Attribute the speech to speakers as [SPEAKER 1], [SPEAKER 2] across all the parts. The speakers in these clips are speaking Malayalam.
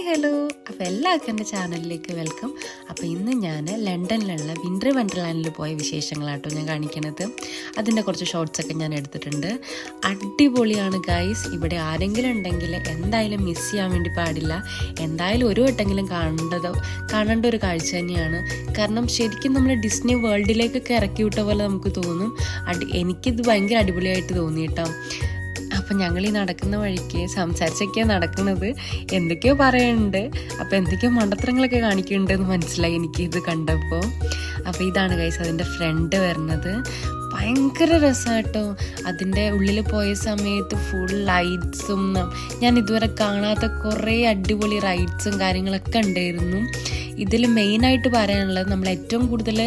[SPEAKER 1] ഹലോ, അപ്പോൾ എല്ലാവർക്കും എൻ്റെ ചാനലിലേക്ക് വെൽക്കം. അപ്പോൾ ഇന്ന് ഞാൻ ലണ്ടനിലുള്ള വിൻ്റർ വണ്ടർലാൻഡിൽ പോയ വിശേഷങ്ങളാട്ടോ ഞാൻ കാണിക്കുന്നത്. അതിൻ്റെ കുറച്ച് ഷോർട്സൊക്കെ ഞാൻ എടുത്തിട്ടുണ്ട്. അടിപൊളിയാണ് ഗൈസ്. ഇവിടെ ആരെങ്കിലും ഉണ്ടെങ്കിൽ എന്തായാലും മിസ് ചെയ്യാൻ വേണ്ടി പാടില്ല. എന്തായാലും ഒരു വട്ടെങ്കിലും കാണേണ്ട ഒരു കാഴ്ച തന്നെയാണ്. കാരണം ശരിക്കും നമ്മൾ ഡിസ്നി വേൾഡിലേക്കൊക്കെ ഇറക്കി വിട്ട പോലെ നമുക്ക് തോന്നും. എനിക്കിത് ഭയങ്കര അടിപൊളിയായിട്ട് തോന്നി കേട്ടോ. അപ്പം ഞങ്ങൾ ഈ നടക്കുന്ന വഴിക്ക് സംസാരിച്ചൊക്കെയാണ് നടക്കുന്നത്. എന്തൊക്കെയോ പറയുന്നുണ്ട്, അപ്പോൾ എന്തൊക്കെയോ മണ്ടത്തരങ്ങളൊക്കെ കാണിക്കുന്നുണ്ടെന്ന് മനസ്സിലായി എനിക്കിത് കണ്ടപ്പോൾ. അപ്പോൾ ഇതാണ് ഗൈസ് അതിൻ്റെ ഫ്രണ്ട് വരുന്നത്. ഭയങ്കര രസമാട്ടോ. അതിൻ്റെ ഉള്ളിൽ പോയ സമയത്ത് ഫുൾ ലൈറ്റ്സും ഞാൻ ഇതുവരെ കാണാത്ത കുറേ അടിപൊളി റൈഡ്സും കാര്യങ്ങളൊക്കെ ഉണ്ടായിരുന്നു. ഇതിൽ മെയിനായിട്ട് പറയാനുള്ളത് നമ്മൾ ഏറ്റവും കൂടുതൽ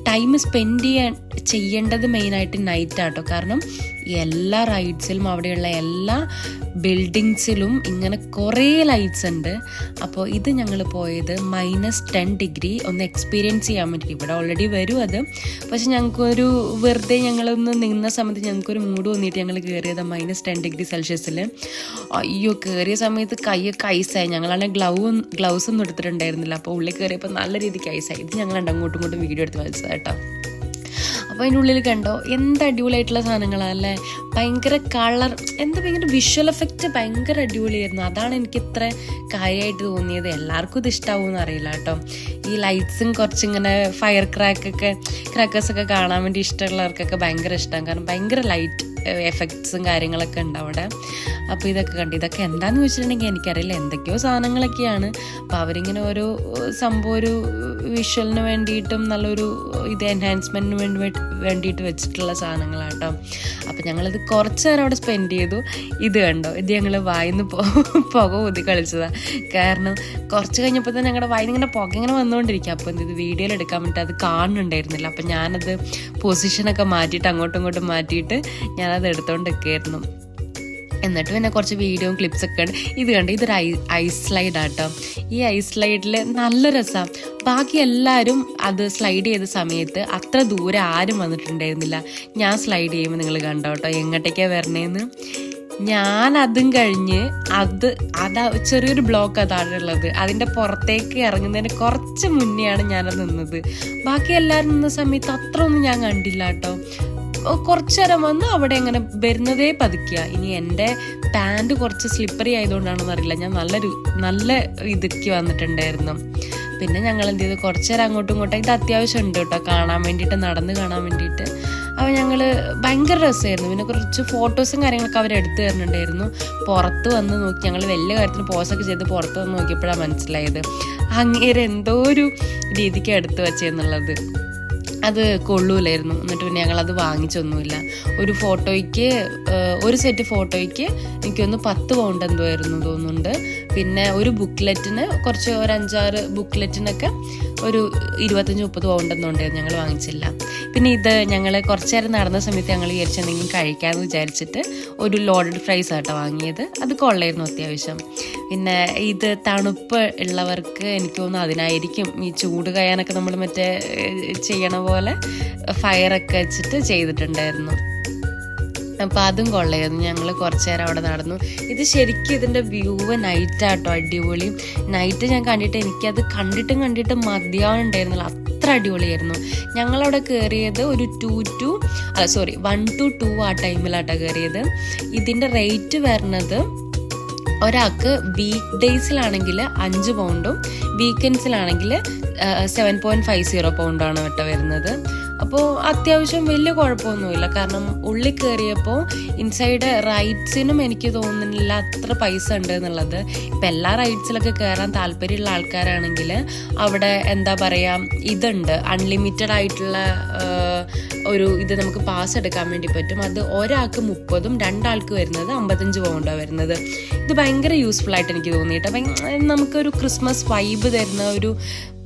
[SPEAKER 1] ടൈം സ്പെൻഡ് ചെയ്യേണ്ടത് മെയിനായിട്ട് നൈറ്റാട്ടോ. കാരണം എല്ലാ റൈഡ്സിലും അവിടെയുള്ള എല്ലാ ബിൽഡിങ്സിലും ഇങ്ങനെ കുറേ ലൈറ്റ്സ് ഉണ്ട്. അപ്പോൾ ഇത് ഞങ്ങൾ പോയത് -10 ഡിഗ്രി ഒന്ന് എക്സ്പീരിയൻസ് ചെയ്യാൻ വേണ്ടി. ഇവിടെ ഓൾറെഡി വരും അത്, പക്ഷെ ഞങ്ങൾക്കൊരു വെറുതെ ഞങ്ങളൊന്ന് നിന്ന സമയത്ത് ഞങ്ങൾക്കൊരു മൂഡ് തോന്നിയിട്ട് ഞങ്ങൾ കയറിയത് -10 ഡിഗ്രി സെൽഷ്യസിൽ. അയ്യോ, കയറിയ സമയത്ത് കൈയൊക്കെ ഐസായി. ഞങ്ങളാണെങ്കിൽ ഗ്ലൗസ് ഒന്നും എടുത്തിട്ടുണ്ടായിരുന്നില്ല. അപ്പോൾ ഉള്ളിൽ കയറിയപ്പോൾ നല്ല രീതിക്ക് ഐസായി. ഇത് ഞങ്ങളുണ്ട് അങ്ങോട്ടും ഇങ്ങോട്ടും വീഡിയോ എടുത്ത് വലിച്ചത് കേട്ടോ. അപ്പോൾ അതിനുള്ളിൽ കണ്ടോ എന്ത് അടിപൊളിയായിട്ടുള്ള സാധനങ്ങളല്ലേ. ഭയങ്കര കളർ, ഭയങ്കര വിഷ്വൽ എഫക്റ്റ് ഭയങ്കര അടിപൊളിയായിരുന്നു. അതാണ് എനിക്ക് ഇത്ര കാര്യമായിട്ട് തോന്നിയത്. എല്ലാവർക്കും ഇത് ഇഷ്ടമാവുമെന്ന് അറിയില്ല കേട്ടോ. ഈ ലൈറ്റ്സും കുറച്ചിങ്ങനെ ഫയർ ക്രാക്കേഴ്സൊക്കെ കാണാൻ വേണ്ടി ഇഷ്ടമുള്ളവർക്കൊക്കെ ഭയങ്കര ഇഷ്ടമാണ്. കാരണം ഭയങ്കര ലൈറ്റ് എഫക്ട്സും കാര്യങ്ങളൊക്കെ ഉണ്ട് അവിടെ. അപ്പോൾ ഇതൊക്കെ കണ്ടു. ഇതൊക്കെ എന്താണെന്ന് വെച്ചിട്ടുണ്ടെങ്കിൽ എനിക്കറിയില്ല, എന്തൊക്കെയോ സാധനങ്ങളൊക്കെയാണ്. അപ്പോൾ അവരിങ്ങനെ ഓരോ സംഭവം ഒരു വിഷ്വലിന് വേണ്ടിയിട്ടും നല്ലൊരു ഇത് എൻഹാൻസ്മെൻറ്റിന് വേണ്ടിയിട്ട് വെച്ചിട്ടുള്ള സാധനങ്ങളാട്ടോ. അപ്പോൾ ഞങ്ങളിത് കുറച്ച് നേരം അവിടെ സ്പെൻഡ് ചെയ്തു. ഇത് കണ്ടോ, ഇത് ഞങ്ങൾ വായിന്ന് പുക ഊതി കളിച്ചതാണ്. കാരണം കുറച്ച് കഴിഞ്ഞപ്പോൾ തന്നെ ഞങ്ങളുടെ വായിന്ന് ഇങ്ങനെ പുക ഇങ്ങനെ വന്നുകൊണ്ടിരിക്കുക. അപ്പോൾ ഇത് വീഡിയോയിൽ എടുക്കാൻ വേണ്ടി അത് കാണുന്നുണ്ടായിരുന്നില്ല. അപ്പോൾ ഞാനത് പൊസിഷനൊക്കെ മാറ്റിയിട്ട് അങ്ങോട്ടും ഇങ്ങോട്ടും മാറ്റിയിട്ട് ഞാനത് എടുത്തുകൊണ്ടൊക്കെയായിരുന്നു. എന്നിട്ട് പിന്നെ കുറച്ച് വീഡിയോയും ക്ലിപ്സൊക്കെ ഉണ്ട്. ഇത് കണ്ട് ഇതൊരു ഐസ് സ്ലൈഡാട്ടോ. ഈ ഐസ് സ്ലൈഡിൽ നല്ല രസമാണ്. ബാക്കി എല്ലാവരും അത് സ്ലൈഡ് ചെയ്ത സമയത്ത് അത്ര ദൂരെ ആരും വന്നിട്ടുണ്ടായിരുന്നില്ല. ഞാൻ സ്ലൈഡ് ചെയ്യുമ്പോൾ നിങ്ങൾ കണ്ടോ കേട്ടോ എങ്ങോട്ടേക്കാണ് വരണേന്ന്. ഞാൻ അതും കഴിഞ്ഞ് അതാ ചെറിയൊരു ബ്ലോക്ക് അതാണ് ഉള്ളത്. അതിൻ്റെ പുറത്തേക്ക് ഇറങ്ങുന്നതിന് കുറച്ച് മുന്നെയാണ് ഞാനത് നിന്നത്. ബാക്കി എല്ലാവരും നിന്ന സമയത്ത് അത്ര ഒന്നും ഞാൻ കണ്ടില്ല കേട്ടോ. കുറച്ച് നേരം വന്ന് അവിടെ അങ്ങനെ വരുന്നതേ പതുക്കുക. ഇനി എൻ്റെ പാൻറ് കുറച്ച് സ്ലിപ്പറി ആയതുകൊണ്ടാണെന്ന് അറിയില്ല, ഞാൻ നല്ല ഇതൊക്കെ വന്നിട്ടുണ്ടായിരുന്നു. പിന്നെ ഞങ്ങൾ എന്ത് ചെയ്തു, കുറച്ച് നേരം അങ്ങോട്ടും ഇങ്ങോട്ടും ഇത് അത്യാവശ്യം ഉണ്ട് കേട്ടോ കാണാൻ വേണ്ടിയിട്ട്, നടന്ന് കാണാൻ വേണ്ടിയിട്ട്. അപ്പോൾ ഞങ്ങൾ ഭയങ്കര രസമായിരുന്നു. പിന്നെ കുറച്ച് ഫോട്ടോസും കാര്യങ്ങളൊക്കെ അവരെടുത്ത് തരുന്നുണ്ടായിരുന്നു. പുറത്ത് വന്ന് നോക്കി ഞങ്ങൾ വലിയ കാര്യത്തിന് പോസൊക്കെ ചെയ്ത് പുറത്ത് വന്ന് നോക്കിയപ്പോഴാണ് മനസ്സിലായത് അങ്ങേരെ എന്തോ ഒരു രീതിക്ക് എടുത്ത് വെച്ചെന്നുള്ളത്. അത് കൊള്ളൂലായിരുന്നു. എന്നിട്ട് പിന്നെ ഞങ്ങളത് വാങ്ങിച്ചൊന്നുമില്ല. ഒരു സെറ്റ് ഫോട്ടോയ്ക്ക് എനിക്കൊന്ന് 10 പൗണ്ട് എന്തോ ആയിരുന്നു തോന്നുന്നുണ്ട്. പിന്നെ ഒരു ബുക്ക്ലെറ്റിന് ഒരു 5-6 ബുക്ക്ലെറ്റിനൊക്കെ ഒരു 25-30 പൗണ്ട് എന്തോ ഉണ്ടായിരുന്നു. ഞങ്ങൾ വാങ്ങിച്ചില്ല. പിന്നെ ഇത് ഞങ്ങൾ കുറച്ച് നേരം നടന്ന സമയത്ത് ഞങ്ങൾ വിചാരിച്ചെന്തെങ്കിലും കഴിക്കാമെന്ന് വിചാരിച്ചിട്ട് ഒരു ലോഡഡ് ഫ്രൈസ് ആട്ടോ വാങ്ങിയത്. അത് കൊള്ളായിരുന്നു അത്യാവശ്യം. പിന്നെ ഇത് തണുപ്പ് ഉള്ളവർക്ക് എനിക്ക് തോന്നുന്നു അതിനായിരിക്കും ഈ ചൂട് കഴിയാനൊക്കെ നമ്മൾ മറ്റേ ചെയ്യണ പോലെ ഫയറൊക്കെ വെച്ചിട്ട് ചെയ്തിട്ടുണ്ടായിരുന്നു. അപ്പോൾ അതും കൊള്ളായിരുന്നു. ഞങ്ങൾ കുറച്ച് നേരം അവിടെ നടന്നു. ഇത് ശരിക്കും ഇതിൻ്റെ വ്യൂ നൈറ്റാട്ടോ അടിപൊളി. നൈറ്റ് ഞാൻ കണ്ടിട്ട് എനിക്കത് കണ്ടിട്ടും മതിയാവുന്നുണ്ടായിരുന്നില്ല, അത്ര അടിപൊളിയായിരുന്നു. ഞങ്ങളവിടെ കയറിയത് ഒരു 1 to 2 ആ ടൈമിലാട്ടോ കയറിയത്. ഇതിൻ്റെ റേറ്റ് വരുന്നത് ഒരാൾക്ക് വീക്ക് ഡേയ്സിലാണെങ്കിൽ 5 പൗണ്ടും വീക്കെൻഡ്സിലാണെങ്കിൽ 7.50 പൗണ്ടാണ് കേട്ടോ വരുന്നത്. അപ്പോൾ അത്യാവശ്യം വലിയ കുഴപ്പമൊന്നുമില്ല. കാരണം ഉള്ളിൽ കയറിയപ്പോൾ ഇൻസൈഡ് റൈഡ്സിനും എനിക്ക് തോന്നുന്നില്ല അത്ര പൈസ ഉണ്ട് എന്നുള്ളത്. ഇപ്പം എല്ലാ റൈഡ്സിലൊക്കെ കയറാൻ താല്പര്യമുള്ള ആൾക്കാരാണെങ്കിൽ അവിടെ എന്താ പറയുക, ഇതുണ്ട് അൺലിമിറ്റഡ് ആയിട്ടുള്ള ഇത് നമുക്ക് പാസ് എടുക്കാൻ വേണ്ടി പറ്റും. അത് ഒരാൾക്ക് 30ഉം 2 ആൾക്ക് വരുന്നത് 55 പൗണ്ടാണ് വരുന്നത്. ഇത് ഭയങ്കര യൂസ്ഫുൾ ആയിട്ട് എനിക്ക് തോന്നിയിട്ട് നമുക്കൊരു ക്രിസ്മസ് വൈബ് തരുന്ന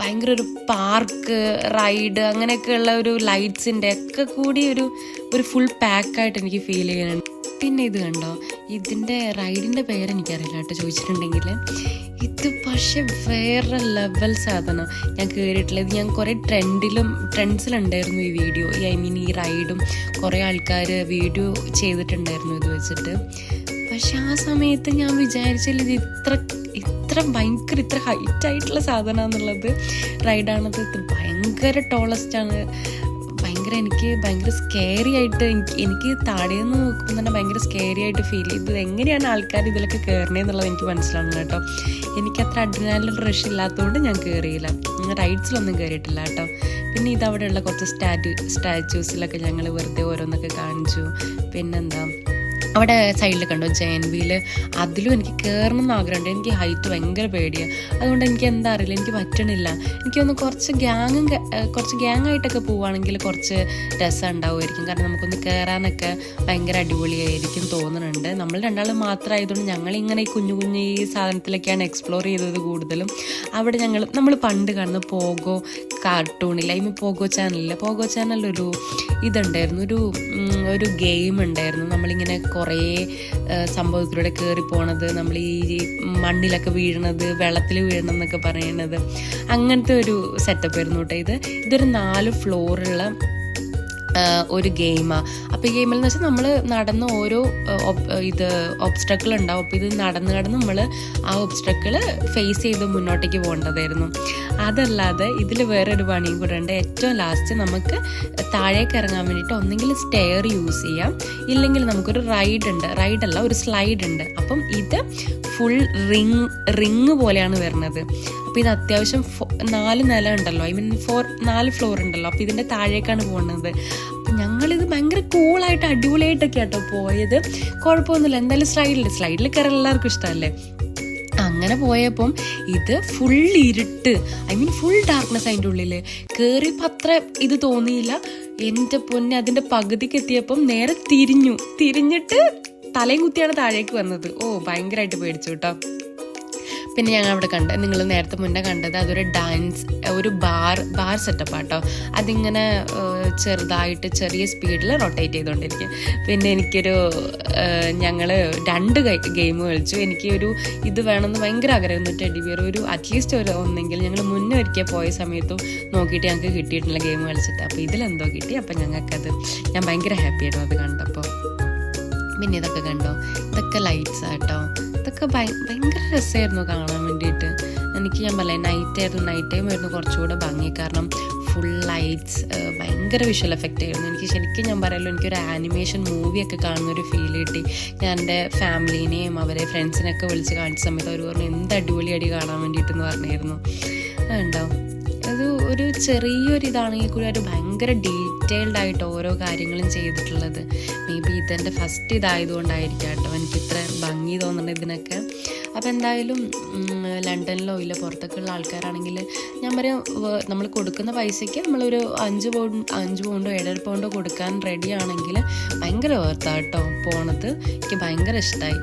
[SPEAKER 1] ഭയങ്കര ഒരു പാർക്ക് റൈഡ് അങ്ങനെയൊക്കെയുള്ള ഒരു ലൈറ്റ്സിൻ്റെ ഒക്കെ കൂടി ഒരു ഫുൾ പാക്കായിട്ട് എനിക്ക് ഫീൽ ചെയ്യുന്നുണ്ട്. പിന്നെ ഇത് കണ്ടോ, ഇതിൻ്റെ റൈഡിൻ്റെ പേരെനിക്കറിയില്ല കേട്ടോ ചോദിച്ചിട്ടുണ്ടെങ്കിൽ. ഇത് പക്ഷെ വേറെ ലെവൽ സാധനം. ഞാൻ കയറിയിട്ടില്ല. ഇത് ഞാൻ കുറേ ട്രെൻഡ്സിലുണ്ടായിരുന്നു ഈ വീഡിയോ, ഈ റൈഡും കുറേ ആൾക്കാർ വീഡിയോ ചെയ്തിട്ടുണ്ടായിരുന്നു ഇത് വെച്ചിട്ട്. പക്ഷെ ആ സമയത്ത് ഞാൻ വിചാരിച്ചില്ല ഇത് ഇത്ര ഇത്ര ഹൈറ്റായിട്ടുള്ള സാധനമാണെന്നുള്ളത് റൈഡാണത്. ഇത് ഭയങ്കര ടോളസ്റ്റാണ്. എനിക്ക് ഭയങ്കര സ്കേറി ആയിട്ട് എനിക്ക് താഴേന്ന് നോക്കുമ്പോൾ തന്നെ ഭയങ്കര സ്കേറി ആയിട്ട് ഫീൽ ചെയ്തു. എങ്ങനെയാണ് ആൾക്കാർ ഇതിലൊക്കെ കയറണേന്നുള്ളത് എനിക്ക് മനസ്സിലാവുന്നു കേട്ടോ. എനിക്കത്ര അഡ്രിനാലിൻ റഷ് ഇല്ലാത്തതുകൊണ്ട് ഞാൻ കയറിയില്ല. റൈഡ്സിലൊന്നും കയറിയിട്ടില്ല കേട്ടോ. പിന്നെ ഇതവിടെയുള്ള കുറച്ച് സ്റ്റാച്യൂസിലൊക്കെ ഞങ്ങൾ വെറുതെ ഓരോന്നൊക്കെ കാണിച്ചു. പിന്നെന്താ, അവിടെ സൈഡിൽ കണ്ടോ ജയന്റ് വീല്, അതിലും എനിക്ക് കയറണം എന്ന് ആഗ്രഹമുണ്ട്. എനിക്ക് ഹൈറ്റ് ഭയങ്കര പേടിയാണ്. അതുകൊണ്ട് എനിക്ക് എന്താ അറിയില്ല, എനിക്ക് പറ്റണില്ല. എനിക്കൊന്ന് കുറച്ച് ഗ്യാങ്ങായിട്ടൊക്കെ പോവുകയാണെങ്കിൽ കുറച്ച് രസം ഉണ്ടാവുമായിരിക്കും. കാരണം നമുക്കൊന്ന് കയറാനൊക്കെ ഭയങ്കര അടിപൊളിയായിരിക്കും തോന്നുന്നുണ്ട്. നമ്മൾ രണ്ടാളും മാത്രമായതുകൊണ്ട് ഞങ്ങളിങ്ങനെ ഈ കുഞ്ഞു ഈ സാധനത്തിലൊക്കെയാണ് എക്സ്പ്ലോർ ചെയ്തത് കൂടുതലും. അവിടെ നമ്മൾ പണ്ട് കാണുന്ന പോഗോ കാർട്ടൂണില്ല, പോഗോ ചാനലിലൊരു ഇതുണ്ടായിരുന്നു, ഒരു ഗെയിം ഉണ്ടായിരുന്നു. നമ്മളിങ്ങനെ കുറേ സംഭവത്തിലൂടെ കയറി പോണത്, നമ്മൾ ഈ മണ്ണിലൊക്കെ വീഴണത്, വെള്ളത്തിൽ വീഴണം എന്നൊക്കെ പറയണത്, അങ്ങനത്തെ ഒരു സെറ്റപ്പ് ആയിരുന്നു കേട്ടോ. ഇതൊരു 4 ഫ്ലോറുള്ള ഒരു ഗെയിമാണ്. അപ്പോൾ ഈ ഗെയിമിൽ വെച്ചാൽ നമ്മൾ നടന്ന് ഓരോ ഒബ്സ്റ്റക്കിൾ ഉണ്ടാവും. അപ്പോൾ ഇത് നടന്ന് നമ്മൾ ആ ഒബ്സ്റ്റക്കിൾ ഫേസ് ചെയ്ത് മുന്നോട്ടേക്ക് പോകേണ്ടതായിരുന്നു. അതല്ലാതെ ഇതിൽ വേറൊരു പണിയും കൂടെ ഉണ്ട്. ഏറ്റവും ലാസ്റ്റ് നമുക്ക് താഴേക്ക് ഇറങ്ങാൻ വേണ്ടിയിട്ട് ഒന്നെങ്കിൽ സ്റ്റെയർ യൂസ് ചെയ്യാം, ഇല്ലെങ്കിൽ നമുക്കൊരു റൈഡല്ല ഒരു സ്ലൈഡ് ഉണ്ട്. അപ്പം ഇത് ഫുൾ റിങ് പോലെയാണ് വരുന്നത്. അപ്പോൾ ഇത് അത്യാവശ്യം 4 നില ഉണ്ടല്ലോ, 4 ഫ്ലോർ ഉണ്ടല്ലോ. അപ്പോൾ ഇതിൻ്റെ താഴേക്കാണ് പോകുന്നത്. അപ്പം ഞങ്ങളിത് ഭയങ്കര കൂളായിട്ട് അടിപൊളിയായിട്ടൊക്കെ ആട്ടോ പോയത്. കുഴപ്പമൊന്നുമില്ല. എന്തായാലും സ്ലൈഡിൽ കയറാൻ എല്ലാവർക്കും ഇഷ്ടമല്ലേ. അങ്ങനെ പോയപ്പം ഇത് ഫുൾ ഇരുട്ട്, ഫുൾ ഡാർക്ക്നെസ് അതിൻ്റെ ഉള്ളിൽ. കയറിയപ്പോൾ അത്ര ഇത് തോന്നിയില്ല. എൻ്റെ പൊന്നെ, അതിൻ്റെ പകുതിക്ക് എത്തിയപ്പം നേരെ തിരിഞ്ഞിട്ട് തലയും കുത്തിയാണ് താഴേക്ക് വന്നത്. ഭയങ്കരമായിട്ട് പേടിച്ചു കേട്ടോ. പിന്നെ ഞങ്ങൾ അവിടെ നിങ്ങൾ നേരത്തെ മുന്നേ കണ്ടത് ഒരു ബാർ സെറ്റപ്പാട്ടോ. അതിങ്ങനെ ചെറുതായിട്ട് ചെറിയ സ്പീഡിൽ റൊട്ടേറ്റ് ചെയ്തുകൊണ്ടിരിക്കും. പിന്നെ ഞങ്ങൾ 2 ഗെയിം കളിച്ചു. എനിക്ക് ഇത് വേണമെന്ന് ഭയങ്കര ആഗ്രഹം. ടെഡി ബിയർ അറ്റ്ലീസ്റ്റ് ഒന്നെങ്കിൽ ഞങ്ങൾ മുന്നേ ഒരിക്കൽ പോയ സമയത്തും നോക്കിയിട്ട് ഞങ്ങൾക്ക് കിട്ടിയിട്ടുള്ള ഗെയിം കളിച്ചിട്ട്. അപ്പോൾ ഇതിലെന്തോ കിട്ടി. അപ്പം ഞാൻ ഭയങ്കര ഹാപ്പിയായിരുന്നു അത് കണ്ടപ്പോൾ. പിന്നെ ഇതൊക്കെ കണ്ടോ, ഇതൊക്കെ ലൈറ്റ്സ് ആട്ടോ. ഇതൊക്കെ ഭയങ്കര രസമായിരുന്നു കാണാൻ വേണ്ടിയിട്ട്. ഞാൻ പറയാം, നൈറ്റ് ടൈം ആയിരുന്നു കുറച്ചുകൂടെ ഭംഗി. കാരണം ഫുൾ ലൈറ്റ്സ്, ഭയങ്കര വിഷ്വൽ എഫക്റ്റ് ആയിരുന്നു. ശരിക്കും ഞാൻ പറയുമല്ലോ, എനിക്കൊരു ആനിമേഷൻ മൂവിയൊക്കെ കാണുന്നൊരു ഫീൽ കിട്ടി. ഞാൻ എൻ്റെ ഫാമിലീനെയും അവരെ ഫ്രണ്ട്സിനെയൊക്കെ വിളിച്ച് കാണിച്ച സമയത്ത് അവർ പറഞ്ഞു എന്ത് അടിപൊളിയടി കാണാൻ വേണ്ടിയിട്ടെന്ന് പറഞ്ഞായിരുന്നു. അതുണ്ടാവും. ഒരു ചെറിയൊരിതാണെങ്കിൽ കൂടി ഒരു ഭയങ്കര ഡീറ്റെയിൽഡ് ആയിട്ട് ഓരോ കാര്യങ്ങളും ചെയ്തിട്ടുള്ളത്. മേ ബി ഇതെൻ്റെ ഫസ്റ്റ് ഇതായതുകൊണ്ടായിരിക്കാം കേട്ടോ എനിക്കിത്ര ഭംഗി തോന്നുന്നത് ഇതിനൊക്കെ. അപ്പോൾ എന്തായാലും ലണ്ടനിലോ ഇല്ല പുറത്തൊക്കെയുള്ള ആൾക്കാരാണെങ്കിൽ ഞാൻ പറയാം, നമ്മൾ കൊടുക്കുന്ന പൈസയ്ക്ക് നമ്മളൊരു 5 പൗണ്ടോ 7.5 പൗണ്ടോ കൊടുക്കാൻ റെഡി ആണെങ്കിൽ ഭയങ്കര വേർത്താട്ടോ പോണത്. എനിക്ക് ഭയങ്കര ഇഷ്ടമായി.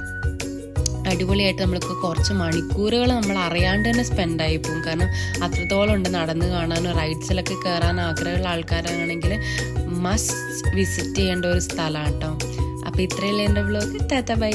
[SPEAKER 1] അടിപൊളിയായിട്ട് നമ്മൾക്ക് കുറച്ച് മണിക്കൂറുകൾ നമ്മൾ അറിയാണ്ട് തന്നെ സ്പെൻഡായി പോകും. കാരണം അത്രത്തോളം ഉണ്ട് നടന്ന് കാണാനും റൈഡ്സിലൊക്കെ കയറാൻ ആഗ്രഹമുള്ള ആൾക്കാരാണെങ്കിൽ മസ്റ്റ് വിസിറ്റ് ചെയ്യേണ്ട ഒരു സ്ഥലമാണ് കേട്ടോ. അപ്പോൾ ഇത്രയല്ലേ എൻ്റെ വ്ലോഗ്. Tata bye bye.